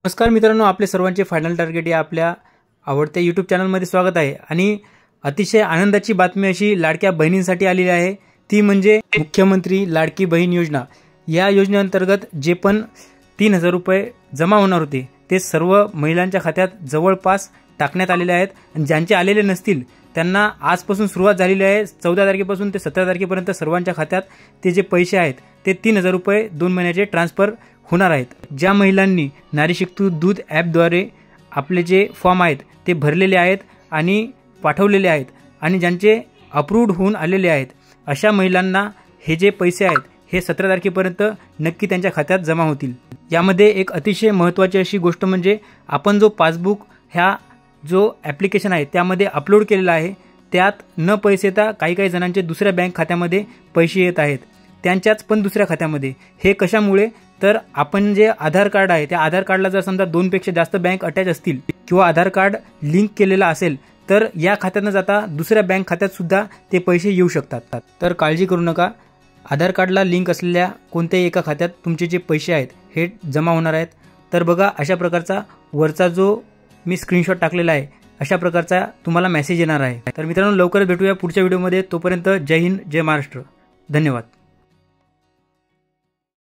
नमस्कार मित्रांनो, आपले सर्वांचे फायनल टार्गेट या आपल्या आवडत्या यूट्यूब चॅनलमध्ये स्वागत आहे। आणि अतिशय आनंदाची बातमी अशी लाडक्या बहिणींसाठी आलेली आहे, ती म्हणजे मुख्यमंत्री लाडकी बहीण योजना। या योजनेअंतर्गत जे पण 3000 रुपये जमा होणार होते ते सर्व महिलांच्या खात्यात जवळपास टाकण्यात आलेले आहेत। आणि ज्यांचे आलेले नसतील त्यांना आजपासून सुरुवात झालेली आहे। 14 तारखेपासून ते 17 तारखेपर्यंत सर्वांच्या खात्यात ते जे पैसे आहेत ते 3000 रुपये 2 महिन्याचे ट्रान्सफर होणार आहेत। ज्या महिलांनी नारी शक्ती दूत ॲपद्वारे आपले जे फॉर्म आहेत ते भरलेले आहेत आणि पाठवलेले आहेत आणि ज्यांचे अप्रूव्ड होऊन आलेले आहेत, अशा महिलांना हे जे पैसे आहेत हे 17 तारखेपर्यंत नक्की त्यांच्या खात्यात जमा होतील। यामध्ये एक अतिशय महत्त्वाची अशी गोष्ट म्हणजे आपण जो पासबुक ह्या जो ॲप्लिकेशन आहे त्यामध्ये अपलोड केलेला आहे, त्यात न पैसे येता काही जणांचे दुसऱ्या बँक खात्यामध्ये पैसे येत आहेत, त्यांच्याच पण दुसऱ्या खात्यामध्ये। हे कशामुळे तर आपण जे आधार कार्ड आहे त्या आधार कार्डला जर समजा 2 पेक्षा जास्त बँक अटॅच असतील किंवा आधार कार्ड लिंक केलेला असेल तर या खात्यातून जाता दुसऱ्या बँक खात्यात सुद्धा ते पैसे येऊ शकतात। तर काळजी करू नका, आधार कार्डला लिंक असलेल्या कोणत्याही एका खात्यात तुमचे जे पैसे आहेत हे जमा होणार आहेत। तर बघा, अशा प्रकारचा वरचा जो मी स्क्रीनशॉट टाकलेला आहे अशा प्रकारचा तुम्हाला मेसेज येणार आहे। तर मित्रांनो, लवकरच भेटूया पुढच्या व्हिडिओमध्ये। तोपर्यंत जय हिंद, जय महाराष्ट्र, धन्यवाद।